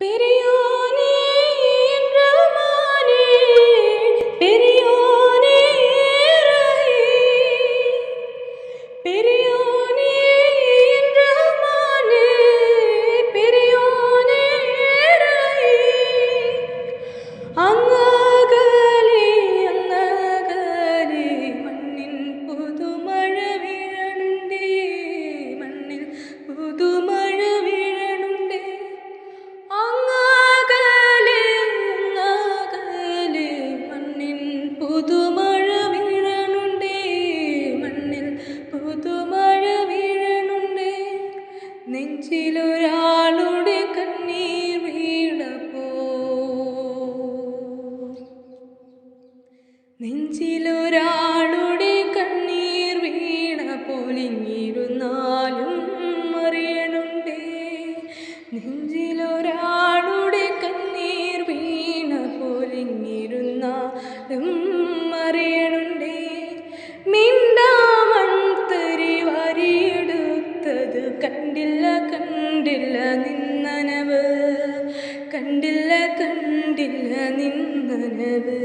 பெரியோனே ரஹ்மானே, பெரியோனே ரஹீம், பெரியோனே ரஹ்மானே, பெரியோனே ரஹீம். അങ്ങകലെ അങ്ങകലെ മണ്ണിൻ പുതുമഴ വീഴണുണ്ടേ, മണ്ണിൽ പുതുമഴ വീഴണുണ്ടേ. അങ്ങകലെ അങ്ങകലെ മണ്ണിൻ പുതുമഴ വീഴണുണ്ടേ, മണ്ണിൽ പുതുമഴ വീഴണുണ്ടേ. നെഞ്ചിലൊരാളുടെ കണ്ണീർ വീണപ്പോ, നെഞ്ചിലൊരാളുടെ കണ്ണീർ വീണ പോലിങ്ങിരുന്നാലും അറിയണുണ്ടേ, നെഞ്ചിലൊരാളുടെ കണ്ണീർ വീണ പോലിങ്ങിരുന്നാലും അറിയണുണ്ടേ. മിണ്ടാമൺതരി വാരിയെടുത്തത് കണ്ടില്ല കണ്ടില്ല നിന്നനവ്, കണ്ടില്ല കണ്ടില്ല നിന്നനവ്.